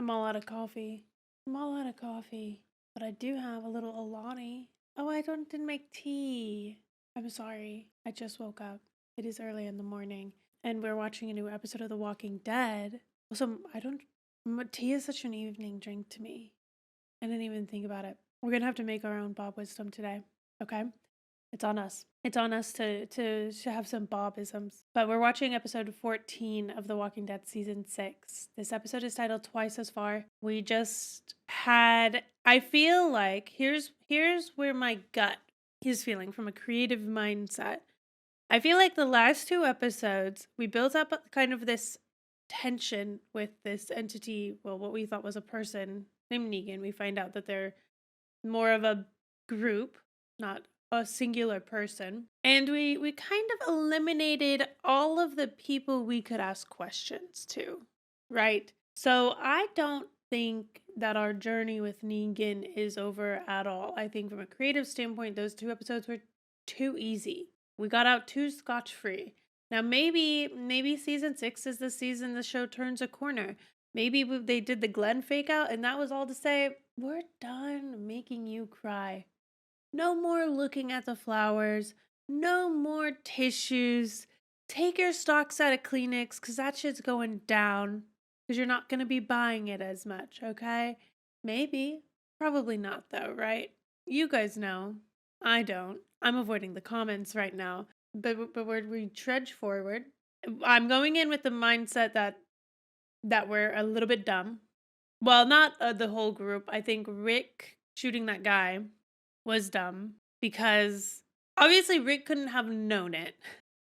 I'm all out of coffee. I'm all out of coffee. But I do have a little Alani. Oh, didn't make tea. I'm sorry. I just woke up. It is early in the morning. And we're watching a new episode of The Walking Dead. Also, tea is such an evening drink to me. I didn't even think about it. We're gonna have to make our own Bob Wisdom today. Okay? It's on us. It's on us to have some Bobisms. But we're watching episode 14 of The Walking Dead season 6. This episode is titled Twice as Far. We just had, I feel like here's where my gut is feeling from a creative mindset. I feel like the last two episodes we built up kind of this tension with this entity, well, what we thought was a person named Negan. We find out that they're more of a group, not a singular person. And we kind of eliminated all of the people we could ask questions to, right? So I don't think that our journey with Negan is over at all. I think from a creative standpoint, those two episodes were too easy. We got out too scotch-free. Now maybe season 6 is the season the show turns a corner. Maybe they did the Glenn fake out and that was all to say, we're done making you cry. No more looking at the flowers. No more tissues. Take your stocks out of Kleenex because that shit's going down because you're not going to be buying it as much, okay? Maybe. Probably not though, right? You guys know. I don't. I'm avoiding the comments right now. But we trudge forward. I'm going in with the mindset that we're a little bit dumb. Well, not the whole group. I think Rick shooting that guy was dumb because obviously Rick couldn't have known it.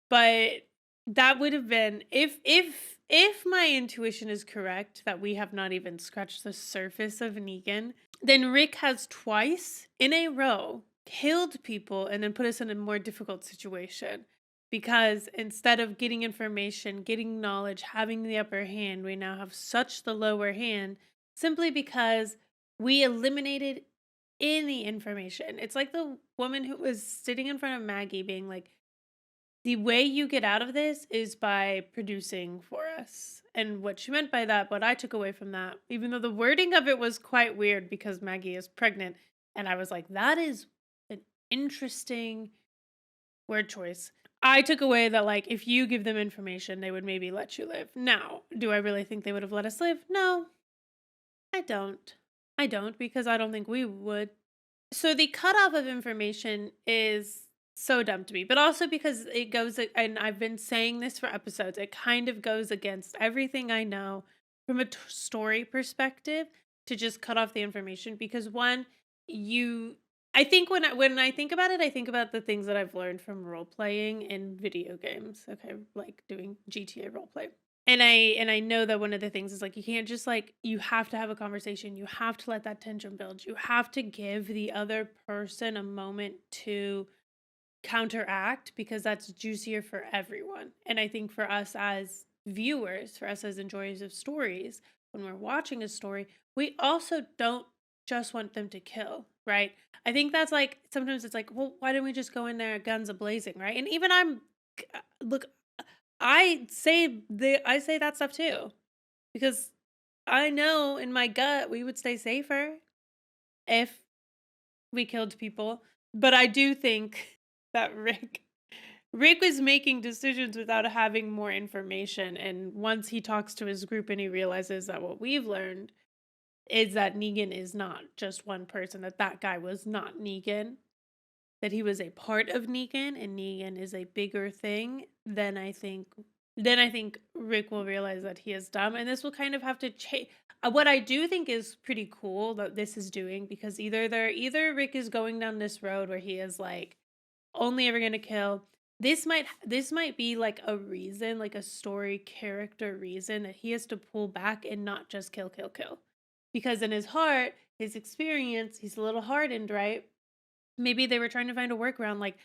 But that would have been if my intuition is correct that we have not even scratched the surface of Negan, then Rick has twice in a row killed people and then put us in a more difficult situation. Because instead of getting information, getting knowledge, having the upper hand, we now have such the lower hand simply because we eliminated any information. It's like the woman who was sitting in front of Maggie being like, the way you get out of this is by producing for us. And what she meant by that, what I took away from that, even though the wording of it was quite weird because Maggie is pregnant, and I was like, that is an interesting word choice. I took away that, like, if you give them information, they would maybe let you live. Now, do I really think they would have let us live? No, I don't. I don't, because I don't think we would. So the cutoff of information is so dumb to me, but also because it goes, and I've been saying this for episodes, it kind of goes against everything I know from a story perspective to just cut off the information. Because one, I think when I think about it, I think about the things that I've learned from role playing in video games. Okay, like doing GTA role play. And I know that one of the things is like you can't just like you have to have a conversation. You have to let that tension build. You have to give the other person a moment to counteract because that's juicier for everyone. And I think for us as viewers, for us as enjoyers of stories, when we're watching a story, we also don't just want them to kill, right? I think that's like sometimes it's like, well, why don't we just go in there guns a blazing, right? And even look, I say that stuff too because I know in my gut we would stay safer if we killed people. But I do think that Rick was making decisions without having more information. And once he talks to his group and he realizes that what we've learned is that Negan is not just one person, that guy was not Negan, that he was a part of Negan and Negan is a bigger thing, then I think Rick will realize that he is dumb, and this will kind of have to change. What I do think is pretty cool that this is doing, because either Rick is going down this road where he is like only ever gonna kill. This might be like a reason, like a story character reason that he has to pull back and not just kill, because in his heart, his experience, he's a little hardened, right? Maybe they were trying to find a workaround, like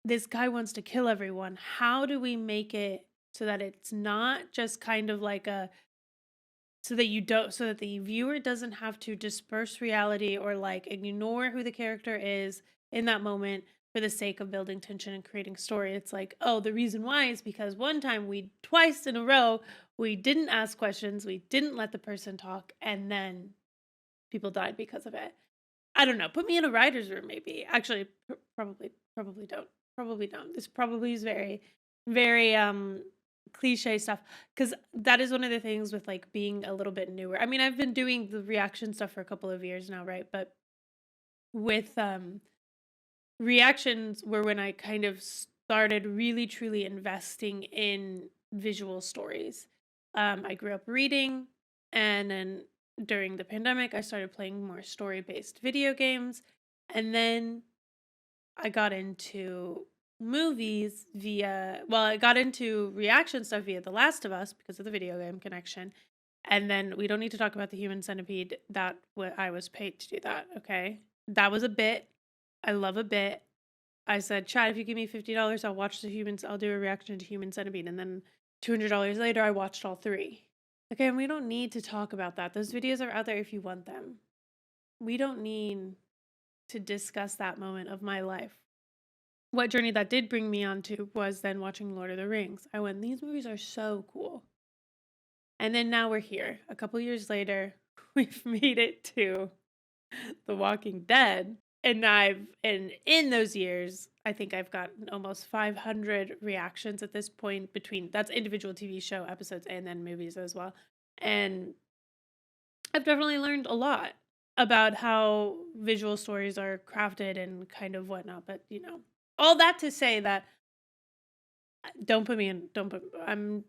this guy wants to kill everyone. How do we make it so that it's not just kind of like so that the viewer doesn't have to disperse reality or like ignore who the character is in that moment, for the sake of building tension and creating story. It's like, oh, the reason why is because one time twice in a row, we didn't ask questions, we didn't let the person talk, and then people died because of it. I don't know. Put me in a writer's room, maybe. Actually, probably don't. Probably don't. This probably is very, very cliche stuff, because that is one of the things with like being a little bit newer. I mean, I've been doing the reaction stuff for a couple of years now, right? But with reactions were when I kind of started really truly investing in visual stories. I grew up reading, and then during the pandemic, I started playing more story based video games. And then I got into movies I got into reaction stuff via The Last of Us because of the video game connection. And then we don't need to talk about the human centipede. I was paid to do that. Okay. That was a bit. I love a bit. I said, Chad, if you give me $50, I'll do a reaction to Human Centipede. And then $200 later, I watched all three. Okay, and we don't need to talk about that. Those videos are out there if you want them. We don't need to discuss that moment of my life. What journey that did bring me onto was then watching Lord of the Rings. I went, these movies are so cool. And then now we're here. A couple years later, we've made it to The Walking Dead. And in those years, I think I've gotten almost 500 reactions at this point that's individual TV show episodes and then movies as well. And I've definitely learned a lot about how visual stories are crafted and kind of whatnot. But, all that to say that I'm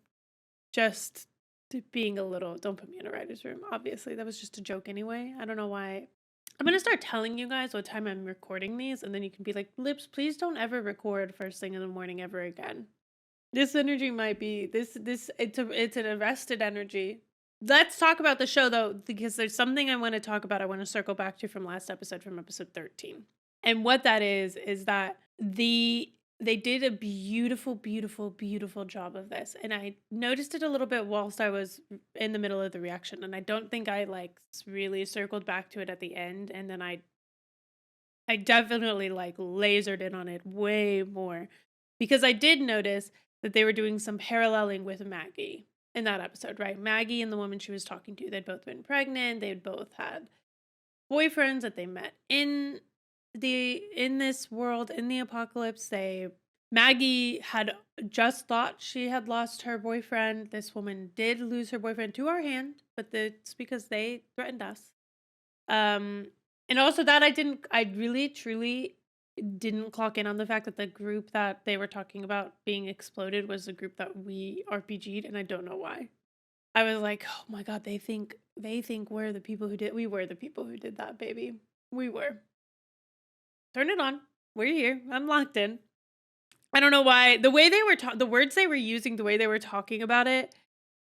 just being don't put me in a writer's room. Obviously, that was just a joke anyway. I don't know why. I'm going to start telling you guys what time I'm recording these, and then you can be like, Lips, please don't ever record first thing in the morning ever again. This energy might be, it's an arrested energy. Let's talk about the show, though, because there's something I want to talk about. I want to circle back to from episode 13. And what that is that they did a beautiful, beautiful, beautiful job of this. And I noticed it a little bit whilst I was in the middle of the reaction. And I don't think I really circled back to it at the end. And then I definitely lasered in on it way more, because I did notice that they were doing some paralleling with Maggie in that episode, right? Maggie and the woman she was talking to, they'd both been pregnant. They'd both had boyfriends that they met in this world, in the apocalypse. Maggie had just thought she had lost her boyfriend. This woman did lose her boyfriend to our hand, but it's because they threatened us. And also that I really truly didn't clock in on the fact that the group that they were talking about being exploded was the group that we RPG'd, and I don't know why. I was like, oh my god, they think we were the people who did that, baby. We were. Turn it on. We're here. I'm locked in. I don't know why. The way they were the words they were using, the way they were talking about it,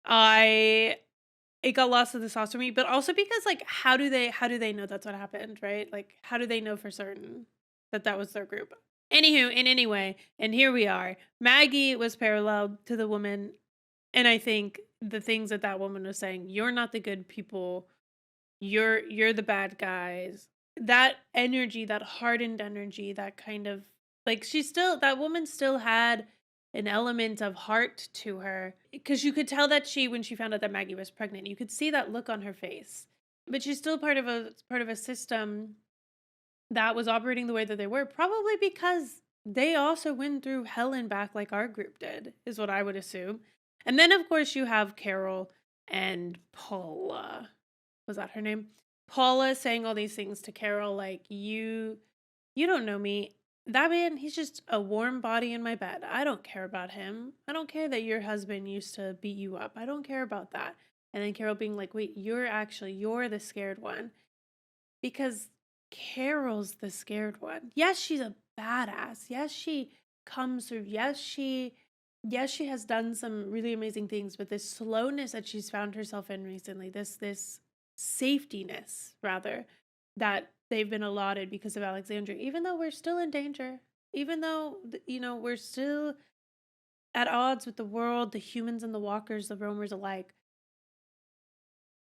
it got lost in the sauce for me. But also because how do they know that's what happened, right? How do they know for certain that was their group? Anywho, in any way, and here we are. Maggie was paralleled to the woman, and I think the things that woman was saying, you're not the good people, you're the bad guys. That energy, that hardened energy, that kind of that woman still had an element of heart to her, because you could tell that when she found out that Maggie was pregnant, you could see that look on her face. But she's still part of a system that was operating the way that they were, probably because they also went through hell and back like our group did, is what I would assume. And then of course you have Carol and Paula. Was that her name? Paula saying all these things to Carol, like, you don't know me. That man, he's just a warm body in my bed. I don't care about him. I don't care that your husband used to beat you up. I don't care about that. And then Carol being like, wait, you're the scared one. Because Carol's the scared one. Yes, she's a badass. Yes, she comes through. Yes, she has done some really amazing things, but this slowness that she's found herself in recently, this safetiness rather, that they've been allotted because of Alexandria, even though we're still in danger, even though we're still at odds with the world, the humans and the walkers, the roamers alike.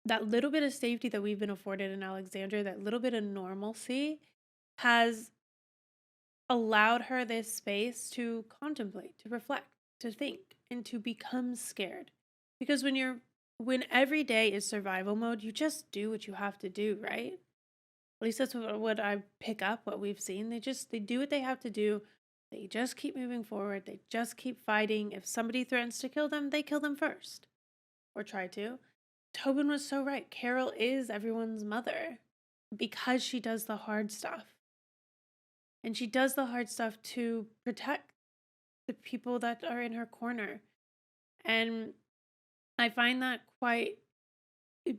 That little bit of safety that we've been afforded in Alexandria, that little bit of normalcy, has allowed her this space to contemplate, to reflect, to think, and to become scared. Because when every day is survival mode, you just do what you have to do, right? At least that's what I pick up, what we've seen. They do what they have to do. They just keep moving forward. They just keep fighting. If somebody threatens to kill them, they kill them first. Or try to. Tobin was so right. Carol is everyone's mother because she does the hard stuff. And she does the hard stuff to protect the people that are in her corner. And I find that quite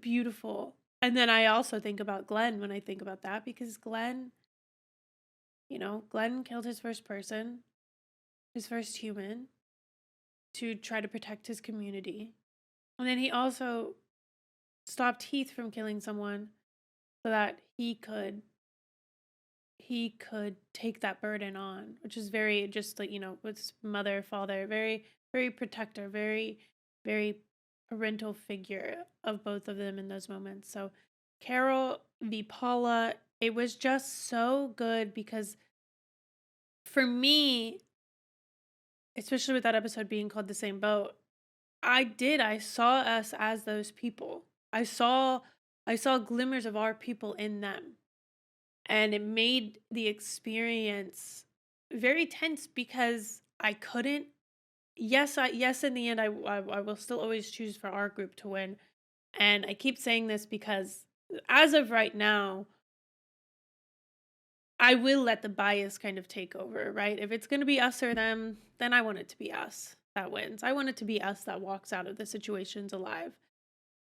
beautiful. And then I also think about Glenn when I think about that, because Glenn killed his first person, his first human, to try to protect his community. And then he also stopped Heath from killing someone so that he could take that burden on, which is very, just like, with mother, father, very, very protector, very, very parental figure of both of them in those moments. So Carol v. Paula, it was just so good, because for me, especially with that episode being called The Same Boat, I saw us as those people. I saw glimmers of our people in them. And it made the experience very tense, because I couldn't. Yes, in the end, I will still always choose for our group to win. And I keep saying this because as of right now, I will let the bias kind of take over, right? If it's going to be us or them, then I want it to be us that wins. I want it to be us that walks out of the situations alive.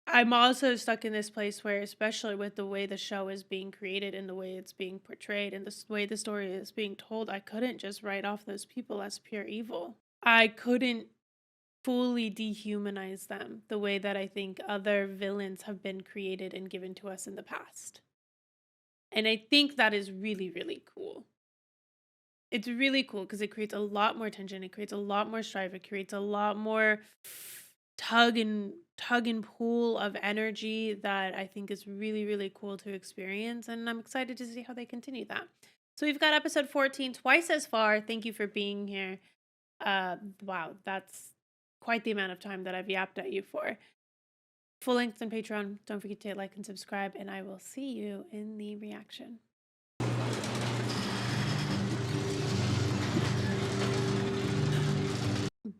I'm also stuck in this place where, especially with the way the show is being created and the way it's being portrayed and the way the story is being told, I couldn't just write off those people as pure evil. I couldn't fully dehumanize them the way that I think other villains have been created and given to us in the past. And I think that is really, really cool. It's really cool because it creates a lot more tension. It creates a lot more strife. It creates a lot more tug and pull of energy that I think is really, really cool to experience. And I'm excited to see how they continue that. So we've got episode 14 twice as far. Thank you for being here. Wow, that's quite the amount of time that I've yapped at you for. Full length on Patreon. Don't forget to like and subscribe, and I will see you in the reaction.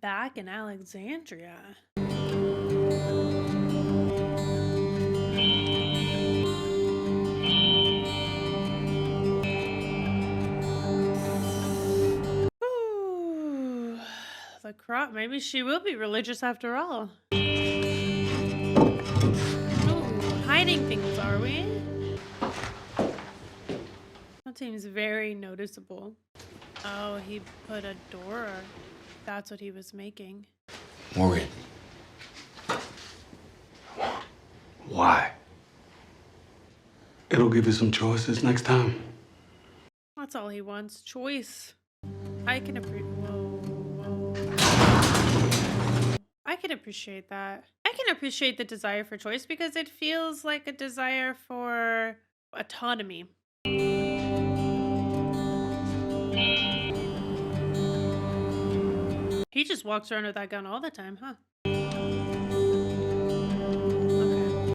Back in Alexandria. Ooh, the crop. Maybe she will be religious after all. Hiding things, are we? That seems very noticeable. Oh, he put a door. That's what he was making. Morgan. Why? It'll give you some choices next time. That's all he wants. Choice. I can appreciate. I can appreciate that. I can appreciate the desire for choice because it feels like a desire for autonomy. He just walks around with that gun all the time, huh? Okay,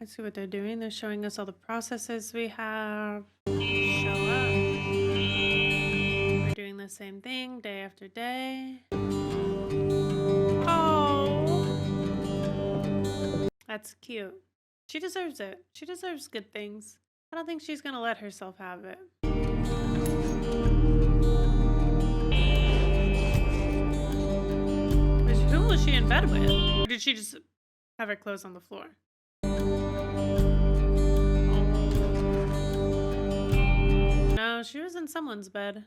let's see what they're doing. They're showing us all the processes we have. Show up. We're doing the same thing day after day. Oh, that's cute. She deserves it. She deserves good things. I don't think she's gonna let herself have it. Who was she in bed with? Or did she just have her clothes on the floor? No, she was in someone's bed.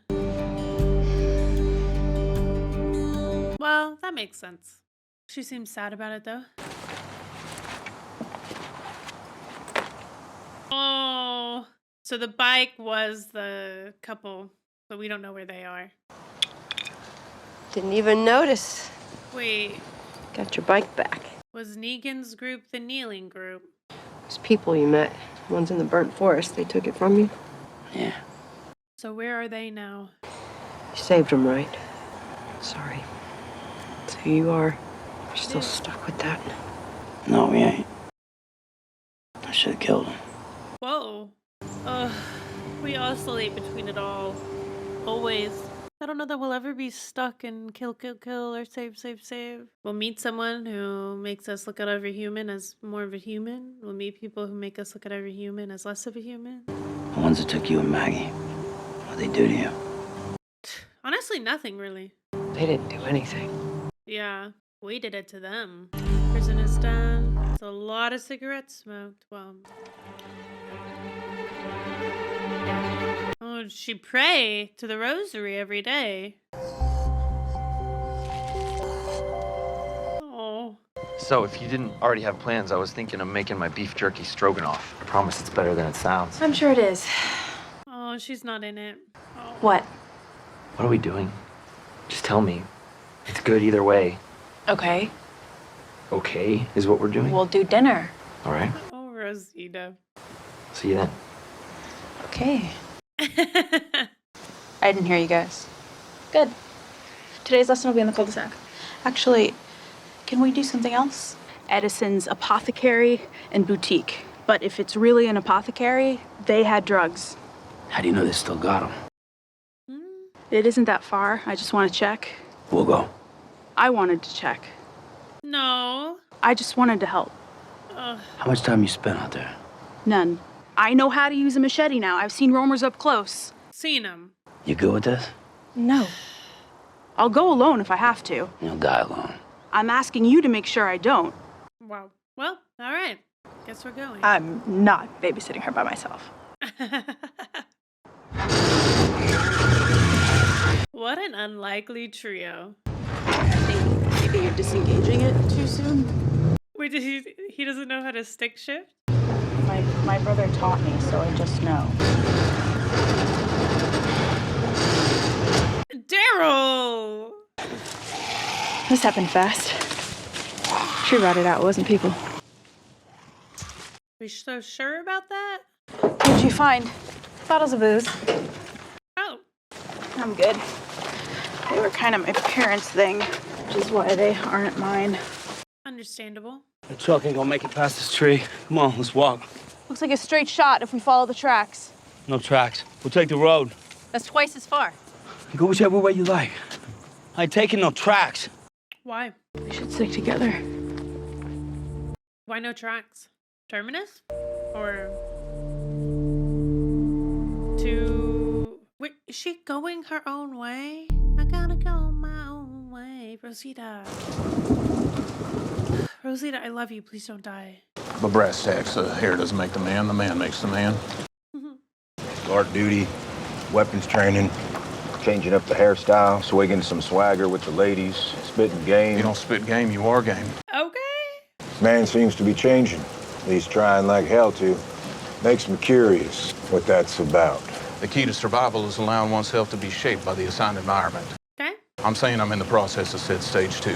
Well, that makes sense. She seems sad about it, though. Oh, so the bike was the couple, but we don't know where they are. Didn't even notice. Wait. Got your bike back. Was Negan's group the kneeling group? Those people you met. One's in the burnt forest. They took it from you? Yeah. So where are they now? You saved him, right? Sorry. So you are. You're still stuck with that. No, we ain't. I should have killed him. Whoa. Ugh. We oscillate between it all. Always. I don't know that we'll ever be stuck in kill, kill, kill, or save, save, save. We'll meet someone who makes us look at every human as more of a human. We'll meet people who make us look at every human as less of a human. The ones that took you and Maggie. What'd they do to you? Honestly, nothing really. They didn't do anything. Yeah, we did it to them. Prison is done. It's a lot of cigarettes smoked. Well. Oh, she pray to the rosary every day. Oh. So, if you didn't already have plans, I was thinking of making my beef jerky stroganoff. I promise it's better than it sounds. I'm sure it is. Oh, she's not in it. Oh. What? What are we doing? Just tell me. It's good either way. Okay. Okay is what we're doing? We'll do dinner. All right. Oh, Rosita. See you then. Okay. I didn't hear you guys. Good. Today's lesson will be in the cul-de-sac. Actually, can we do something else? Edison's apothecary and boutique. But if it's really an apothecary, they had drugs. How do you know they still got him? It isn't that far. I just want to check. We'll go. I wanted to check. No. I just wanted to help. Ugh. How much time you spent out there? None. I know how to use a machete now. I've seen roamers up close. Seen him. You good with this? No. I'll go alone if I have to. You'll die alone. I'm asking you to make sure I don't. Wow. Well, all right. Guess we're going. I'm not babysitting her by myself. What an unlikely trio. I think maybe you're disengaging it too soon. Wait, did he doesn't know how to stick shift? My brother taught me, so I just know. Daryl! This happened fast. She rotted out, wasn't people. We so sure about that? What'd you find? Bottles of booze. Oh. I'm good. They were kind of my parents' thing, which is why they aren't mine. Understandable. The truck ain't gonna make it past this tree. Come on, let's walk. Looks like a straight shot if we follow the tracks. No tracks. We'll take the road. That's twice as far. Go whichever way you like. I ain't taking no tracks. Why? We should stick together. Why no tracks? Terminus? Or to... Wait, is she going her own way? I gotta go my own way. Rosita. Rosita, I love you. Please don't die. But brass tacks, the hair doesn't make the man makes the man. Guard duty, weapons training, changing up the hairstyle, swigging some swagger with the ladies, spitting game. You don't spit game, you are game. Okay. Man seems to be changing, at least trying like hell to. Makes me curious what that's about. The key to survival is allowing oneself to be shaped by the assigned environment. Okay. I'm saying I'm in the process of said stage 2.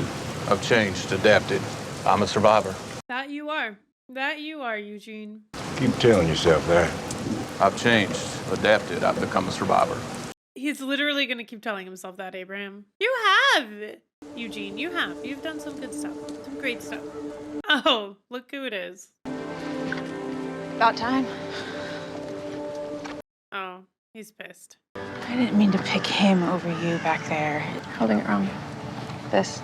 I've changed, adapted. I'm a survivor. That you are. That you are, Eugene. Keep telling yourself that. I've changed, adapted. I've become a survivor. He's literally going to keep telling himself that, Abraham. You have, Eugene. You have. You've done some good stuff. Some great stuff. Oh, look who it is. About time. Oh, he's pissed. I didn't mean to pick him over you back there. Holding it wrong. This.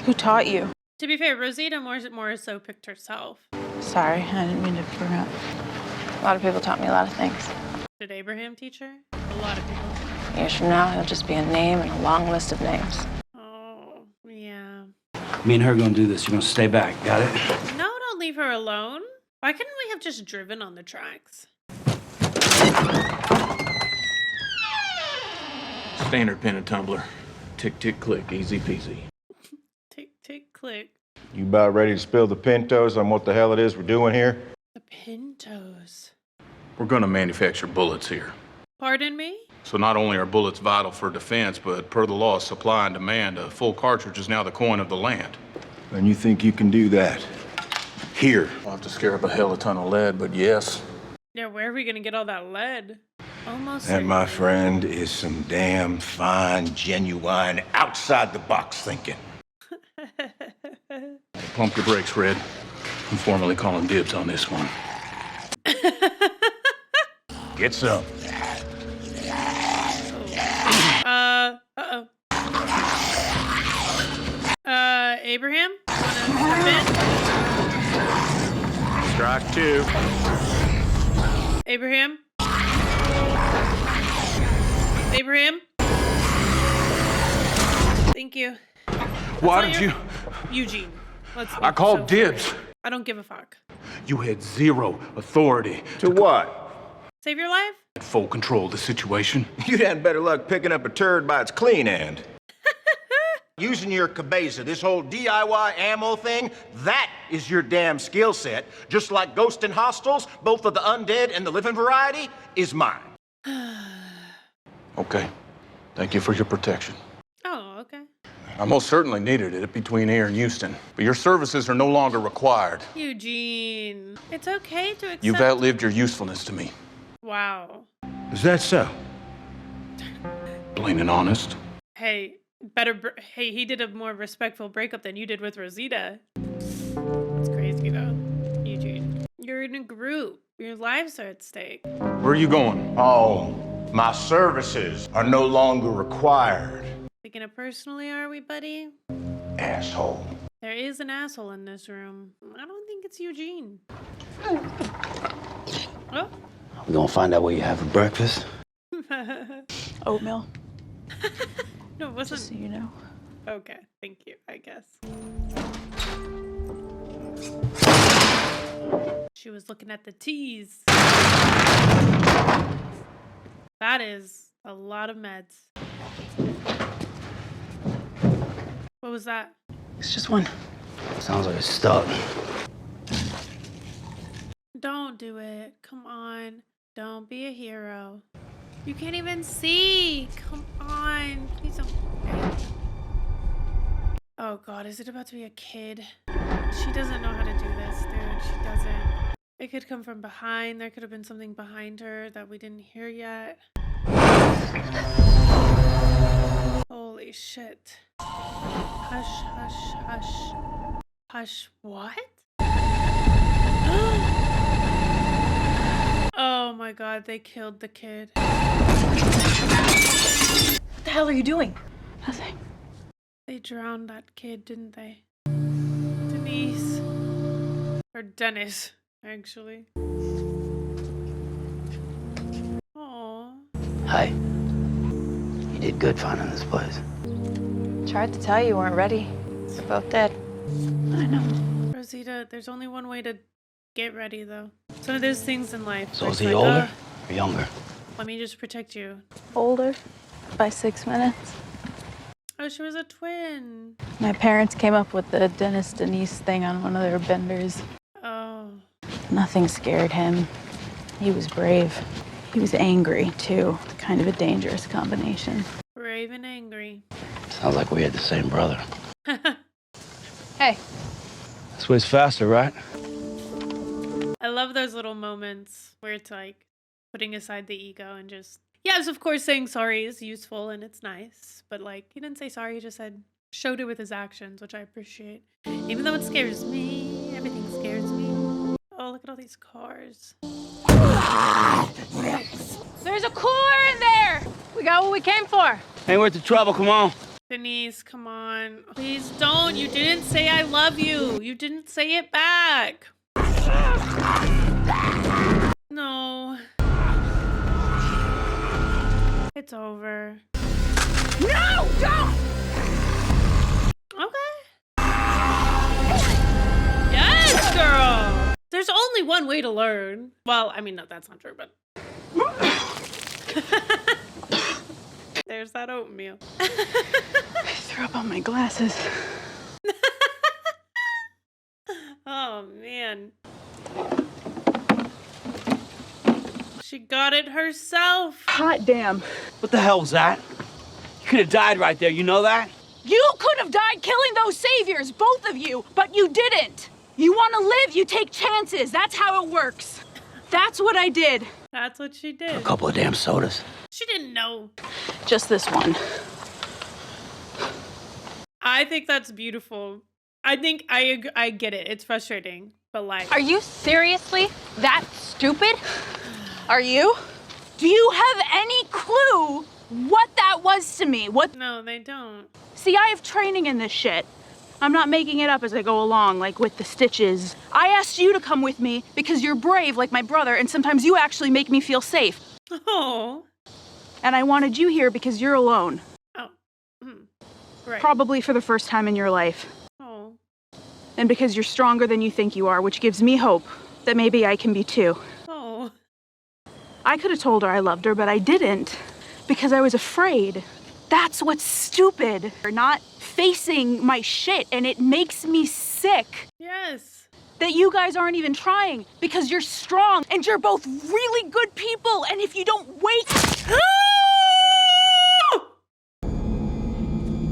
Who taught you? To be fair, Rosita more so picked herself. Sorry, I didn't mean to bring up. A lot of people taught me a lot of things. Did Abraham teach her? A lot of people. Years from now, he'll just be a name in a long list of names. Oh, yeah. Me and her gonna do this. You're gonna stay back. Got it? No, don't leave her alone. Why couldn't we have just driven on the tracks? Standard pin and tumbler. Tick, tick, click, easy peasy. Tick, tick, click. You about ready to spill the pintos on what the hell it is we're doing here? The Pintos. We're gonna manufacture bullets here. Pardon me? So not only are bullets vital for defense, but per the law of supply and demand, a full cartridge is now the coin of the land. And you think you can do that? Here. I'll have to scare up a hell of a ton of lead, but yes. Yeah, where are we gonna get all that lead? Almost That, my certainly. friend, is some damn fine, genuine, outside-the-box thinking. Pump your brakes, Red. I'm formally calling dibs on this one. Get some. Uh-oh. Abraham? Wanna jump Strike two. in? Abraham? Abraham? Thank you. Why not did your- you? Eugene. Let's I called so dibs. sorry. I don't give a fuck. You had zero authority To what? Save your life? full control of the situation. You'd had better luck picking up a turd by its clean end. Using your cabeza, this whole DIY ammo thing, that is your damn skill set. Just like ghost and hostels, both of the undead and the living variety, is mine. Okay. Thank you for your protection. Oh, okay. I most certainly needed it between here and Houston, but your services are no longer required. Eugene, it's okay to accept. You've outlived your usefulness to me. Wow. Is that so? Plain and honest. Hey, hey, he did a more respectful breakup than you did with Rosita. That's crazy, though. Eugene, you're in a group. Your lives are at stake. Where are you going? Oh, my services are no longer required. Taking it personally, are we, buddy? Asshole. There is an asshole in this room. I don't think it's Eugene. Oh. We're gonna find out what you have for breakfast. Oatmeal, No, it wasn't. just so you know. Okay, thank you, I guess. She was looking at the teas. That is a lot of meds. What was that? It's just one. Sounds like it's stuck. Don't do it. Come on. Don't be a hero. You can't even see. Come on. Please don't. Oh god, is it about to be a kid? She doesn't know how to do this, dude. She doesn't. It could come from behind. There could have been something behind her that we didn't hear yet. Holy shit. Hush, hush, hush. Hush, what? Oh my god, they killed the kid. What the hell are you doing? Nothing. They drowned that kid, didn't they? Denise. Or Dennis, actually. Aww. Hi. You did good finding this place. Tried to tell you weren't ready. They're both dead. I know. Rosita, there's only one way to get ready, though. So there's things in life. So where is it's he like, older or younger? let me just protect you. Older by 6 minutes. Oh, she was a twin. My parents came up with the Dennis Denise thing on one of their benders. Oh. Nothing scared him. He was brave. He was angry, too. Kind of a dangerous combination. Brave and angry. Sounds like we had the same brother. Hey. This way's faster, right? I love those little moments where it's like putting aside the ego and just, yes, of course, saying sorry is useful and it's nice. But like, he didn't say sorry, he just showed it with his actions, which I appreciate. Even though it scares me, everything scares me. Oh, look at all these cars. There's a cooler in there! We got what we came for. Ain't worth the trouble, come on. Denise, come on. Please don't. You didn't say I love you. You didn't say it back. No. It's over. No! Don't! Okay. Yes, girl! There's only one way to learn. Well, I mean, no, that's not true, but... There's that oatmeal. I threw up on my glasses. Oh, man. She got it herself. Hot damn. What the hell was that? You could have died right there, you know that? You could have died killing those saviors, both of you, but you didn't. You want to live, you take chances. That's how it works. That's what I did. That's what she A did. couple of damn sodas. She didn't know. Just this one. I think that's beautiful. I think I get it. It's frustrating, but like, Are you seriously that stupid? Are you? Do you have any clue what that was to me? What? no, they don't. See, I have training in this shit. I'm not making it up as I go along, like with the stitches. I asked you to come with me because you're brave like my brother, and sometimes you actually make me feel safe. Oh. And I wanted you here because you're alone. Oh. Mm. Right. Probably for the first time in your life. Oh. And because you're stronger than you think you are, which gives me hope that maybe I can be too. Oh. I could have told her I loved her, but I didn't because I was afraid. That's what's stupid. You're not facing my shit, and it makes me sick Yes. that you guys aren't even trying because you're strong and you're both really good people. And if you don't wait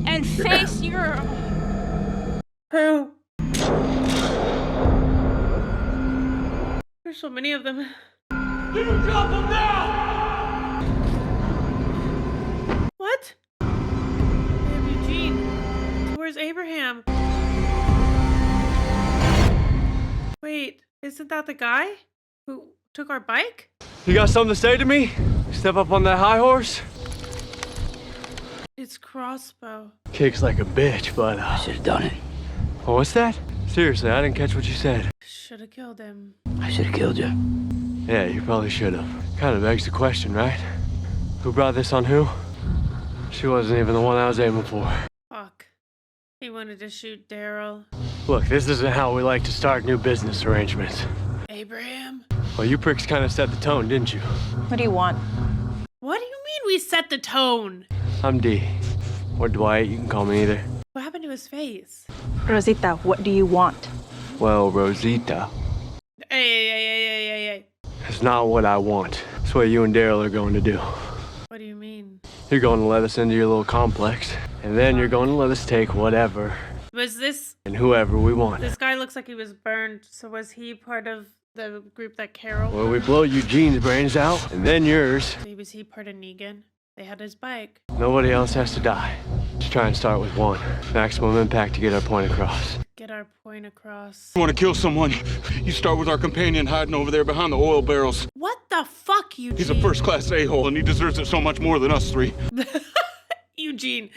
and face your... Who? There's so many of them. You drop him now! What? Damn, Eugene. Where's Abraham? Wait, isn't that the guy who took our bike? You got something to say to me? Step up on that high horse? It's Crossbow. Kicks like a bitch, but I should have done it. Oh, what's that? Seriously, I didn't catch what you said. Should have killed him. I should have killed you. Yeah, you probably should have. Kind of begs the question, right? Who brought this on who? She wasn't even the one I was aiming for. Fuck. He wanted to shoot Daryl. Look, this isn't how we like to start new business arrangements. Abraham? Well, you pricks kind of set the tone, didn't you? What do you want? What do you mean we set the tone? I'm D. Or Dwight, you can call me either. What happened to his face? Rosita, what do you want? Well, Rosita, Hey. that's not what I want. That's what you and Daryl are going to do. What do you mean? You're going to let us into your little complex, and then you're going to let us take whatever Was this... and whoever we want. This guy looks like he was burned, so was he part of the group that Carol... Well, we blow Eugene's brains out, and then yours. Was he part of Negan? They had his bike. Nobody else has to die. Just try and start with one. Maximum impact to get our point across. Get our point across. You want to kill someone? You start with our companion hiding over there behind the oil barrels. What the fuck, Eugene? He's a first-class a-hole, and he deserves it so much more than us three. Eugene.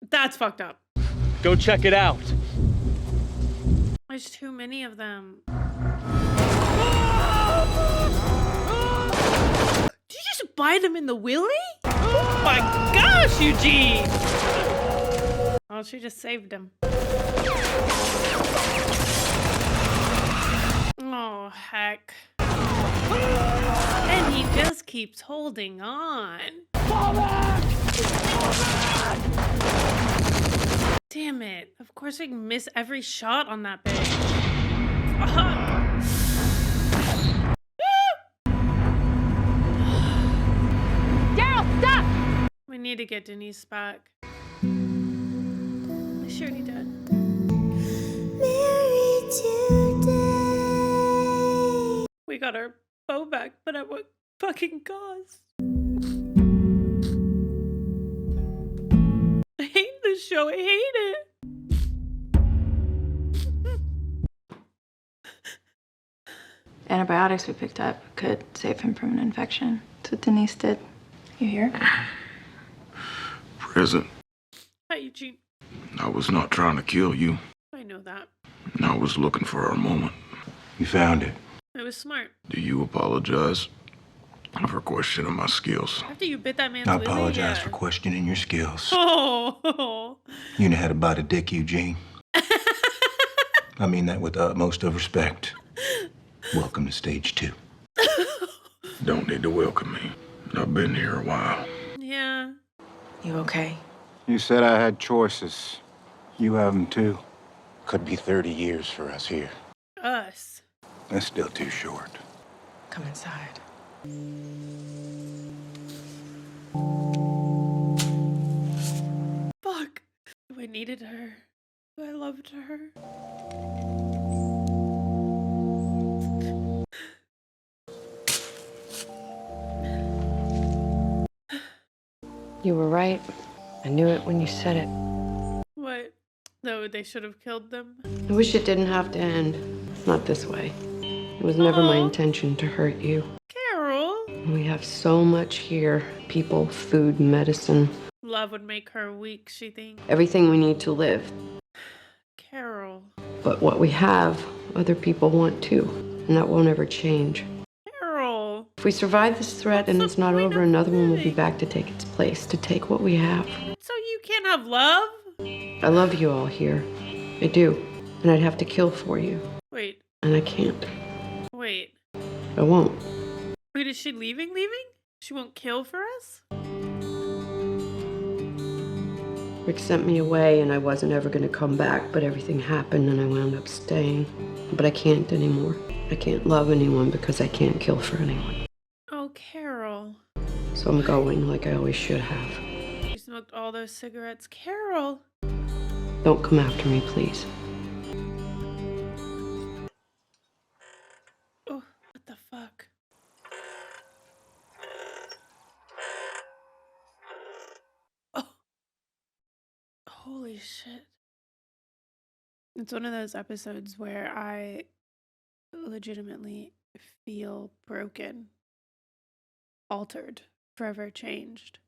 That's fucked up. Go check it out. There's too many of them. Did you just buy them in the wheelie? Oh my gosh, Eugene! Oh, she just saved him. Oh, heck. And he just keeps holding on. Damn it. Of course we can miss every shot on that bitch. Daryl, stop! We need to get Denise back. We sure he did. We got our bow back, but at what fucking cost? I hate this show. I hate it. Antibiotics we picked up could save him from an infection. That's what Denise did. You hear? Present. Hi, Eugene. I was not trying to kill you. I know that. I was looking for our moment. You found it. It was smart. Do you apologize for questioning my skills? After you bit that man's I willy, apologize yeah. for questioning your skills. Oh. You know how to bite a dick, Eugene. I mean that with the utmost of respect. Welcome to stage 2. Don't need to welcome me. I've been here a while. Yeah. You okay? You said I had choices. You have them too. Could be 30 years for us here. Us. That's still too short. Come inside. Fuck. I needed her. I loved her. You were right. I knew it when you said it. What? No, they should have killed them. I wish it didn't have to end. Not this way. It was never my Aw, intention to hurt you. Carol. We have so much here. People, food, medicine. Love would make her weak, she thinks. Everything we need to live. Carol. But what we have, other people want too. And that won't ever change. Carol. If we survive this threat and it's not over, another one will be back to take its place, to take what we have. So you can't have love? I love you all here. I do. And I'd have to kill for you. Wait. And I can't. Wait. I won't. Wait, is she leaving? She won't kill for us? Rick sent me away and I wasn't ever going to come back, but everything happened and I wound up staying. But I can't anymore. I can't love anyone because I can't kill for anyone. Oh, Carol. So I'm going like I always should have. You smoked all those cigarettes. Carol. Don't come after me, please. Oh, what the fuck? Oh. Holy shit. It's one of those episodes where I legitimately feel broken, altered, forever changed.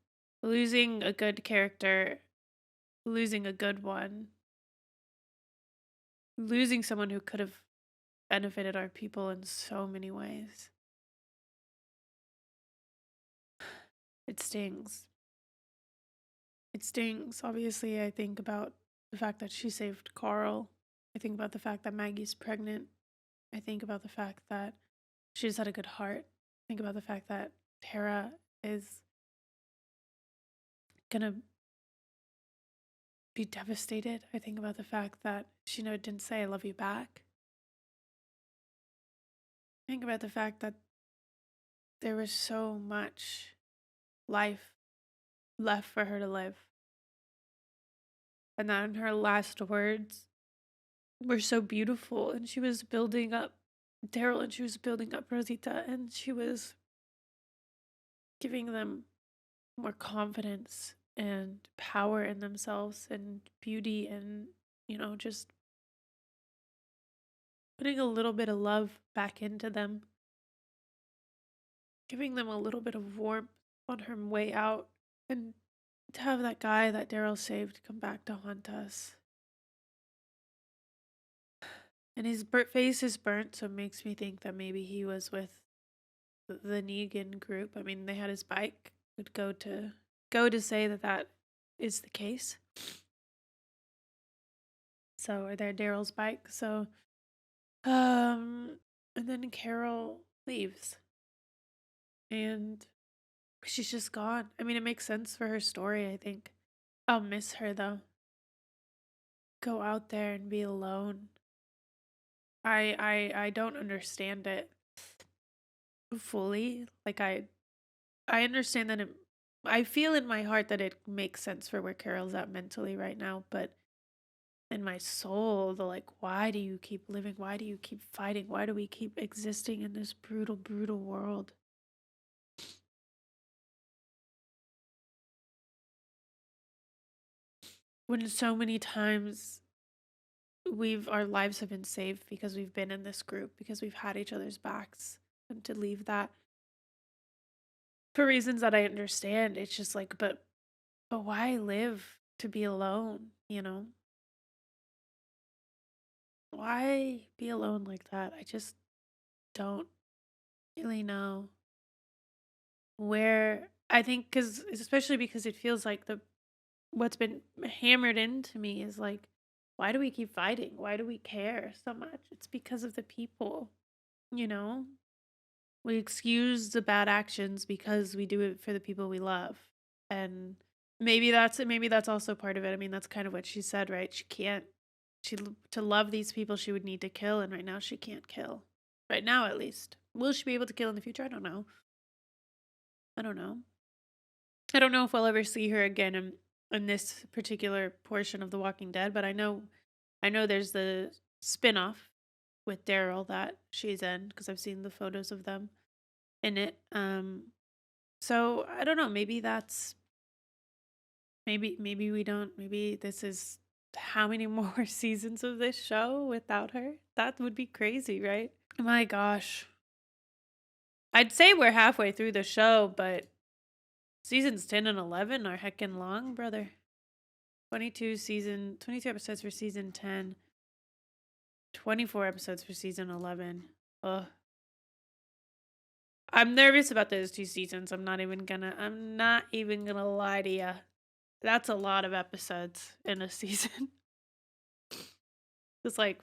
Losing a good character, losing a good one, losing someone who could have benefited our people in so many ways. It stings. It stings. Obviously, I think about the fact that she saved Carl. I think about the fact that Maggie's pregnant. I think about the fact that she just had a good heart. I think about the fact that Tara is gonna be devastated. I think about the fact that she didn't say I love you back. I think about the fact that there was so much life left for her to live. And that in her last words were so beautiful. And she was building up Daryl and she was building up Rosita and she was giving them more confidence and power in themselves and beauty and, just putting a little bit of love back into them, giving them a little bit of warmth on her way out, and to have that guy that Daryl saved come back to haunt us. And his face is burnt, so it makes me think that maybe he was with the Negan group. I mean, they had his bike. Would go to say that is the case. So, or they're Daryl's bike. So, and then Carol leaves, and she's just gone. I mean, it makes sense for her story. I think I'll miss her though. Go out there and be alone. I don't understand it fully. Like I understand that I feel in my heart that it makes sense for where Carol's at mentally right now, but in my soul, why do you keep living? Why do you keep fighting? Why do we keep existing in this brutal, brutal world? When so many times our lives have been saved because we've been in this group, because we've had each other's backs, and to leave that for reasons that I understand, it's just but why live to be alone, Why be alone like that? I just don't really know where. I think especially because it feels like what's been hammered into me is why do we keep fighting? Why do we care so much? It's because of the people, you know? We excuse the bad actions because we do it for the people we love. And maybe that's also part of it. I mean, that's kind of what she said, right? To love these people she would need to kill, and right now she can't kill. Right now, at least. Will she be able to kill in the future? I don't know. I don't know if we'll ever see her again in this particular portion of The Walking Dead, but I know there's the spin-off with Daryl that she's in, because I've seen the photos of them in it. So I don't know, maybe that's Maybe we don't. Maybe this is how many more seasons of this show without her? That would be crazy, right? My gosh. I'd say we're halfway through the show, but seasons 10 and 11 are heckin' long, brother. 22 episodes for season 10. 24 episodes for season 11. Ugh. I'm nervous about those 2 seasons. I'm not even gonna lie to you. That's a lot of episodes in a season. It's like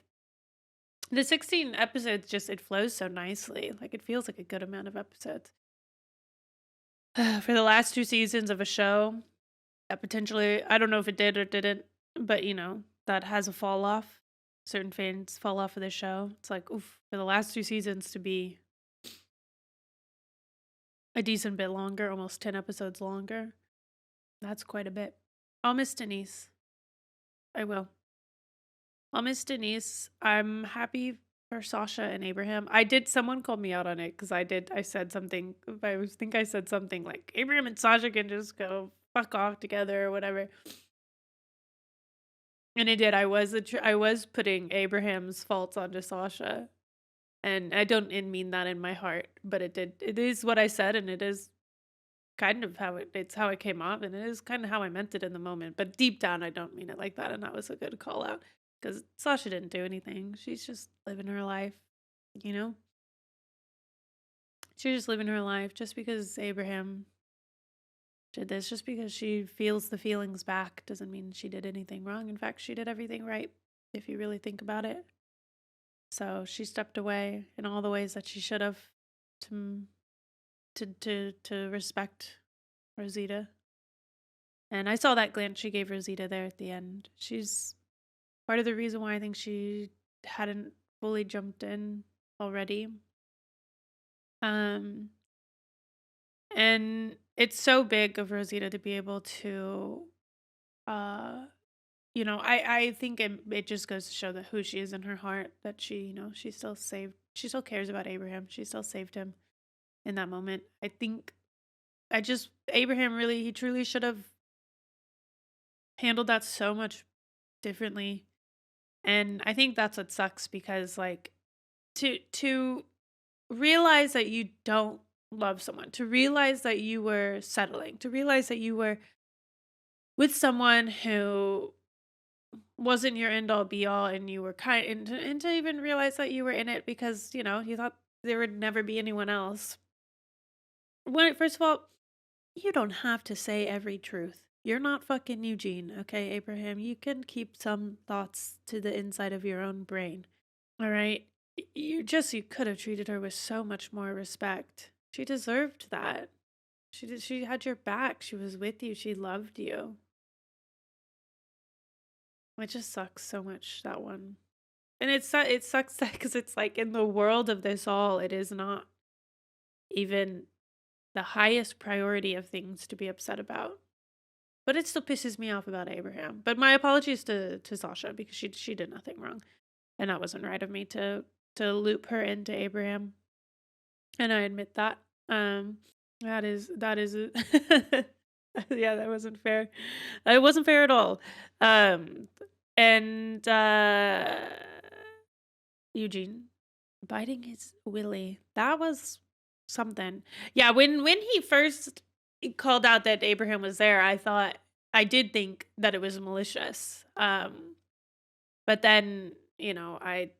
the 16 episodes it flows so nicely. Like it feels like a good amount of episodes. For the last 2 seasons of a show, that potentially, I don't know if it did or didn't, but that has a fall off. Certain fans fall off of the show. It's like, oof, for the last 2 seasons to be a decent bit longer, almost 10 episodes longer. That's quite a bit. I'll miss Denise. I will. I'll miss Denise. I'm happy for Sasha and Abraham. Someone called me out on it because I said something. I think I said something like Abraham and Sasha can just go fuck off together or whatever. And it did. I was putting Abraham's faults onto Sasha. And I don't mean that in my heart, but it did. It is what I said, and it is kind of how it came off, and it is kind of how I meant it in the moment. But deep down, I don't mean it like that, and that was a good call out because Sasha didn't do anything. She's just living her life, you know. She's just living her life. Just because Abraham did this, just because she feels the feelings back, doesn't mean she did anything wrong. In fact, she did everything right, if you really think about it. So she stepped away in all the ways that she should have to respect Rosita. And I saw that glance she gave Rosita there at the end. She's part of the reason why I think she hadn't fully jumped in already. And it's so big of Rosita to be able to I think it just goes to show that who she is in her heart, that she still cares about Abraham. She still saved him in that moment. I think Abraham he truly should have handled that so much differently. And I think that's what sucks because like to realize that you don't love someone, to realize that you were settling, to realize that you were with someone who wasn't your end all be all, and you were and to even realize that you were in it because you thought there would never be anyone else. First of all, you don't have to say every truth. You're not fucking Eugene, okay, Abraham? You can keep some thoughts to the inside of your own brain. All right? You could have treated her with so much more respect. She deserved that. She had your back. She was with you. She loved you. It just sucks so much, that one. And it sucks that because it's like in the world of this all, it is not even the highest priority of things to be upset about. But it still pisses me off about Abraham. But my apologies to Sasha because she did nothing wrong. And that wasn't right of me to loop her into Abraham. And I admit that. That is yeah, that wasn't fair. It wasn't fair at all. And Eugene biting his willy. That was something. Yeah, when he first called out that Abraham was there, I did think that it was malicious. But then, I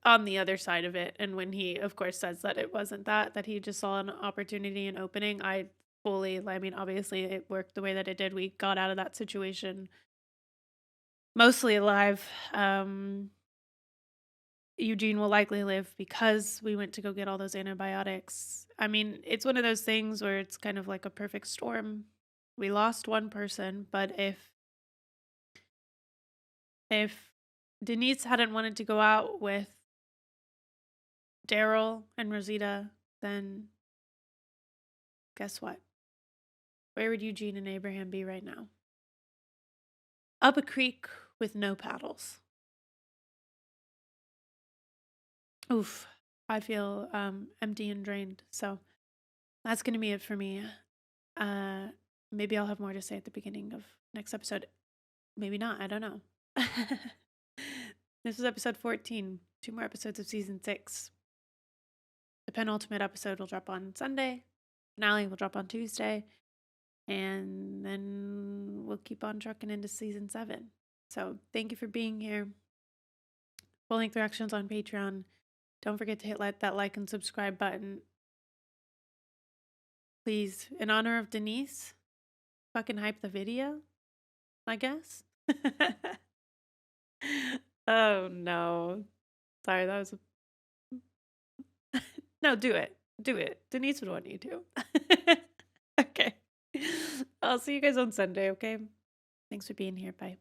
on the other side of it, and when he of course says that it wasn't that he just saw an opportunity and opening, obviously it worked the way that it did. We got out of that situation mostly alive. Eugene will likely live because we went to go get all those antibiotics. I mean, it's one of those things where it's kind of like a perfect storm. We lost one person, but if Denise hadn't wanted to go out with Daryl and Rosita, then guess what? Where would Eugene and Abraham be right now? Up a creek with no paddles. Oof, I feel empty and drained. So that's gonna be it for me. Maybe I'll have more to say at the beginning of next episode. Maybe not. I don't know. This is episode 14. 2 more episodes of season 6. The penultimate episode will drop on Sunday. Finale will drop on Tuesday. And then we'll keep on trucking into season 7. So thank you for being here. Full-length reactions on Patreon. Don't forget to hit that like and subscribe button. Please, in honor of Denise, fucking hype the video, I guess. Oh no. Sorry, that was no, do it. Do it. Denise would want you to. Okay. I'll see you guys on Sunday, okay? Thanks for being here. Bye.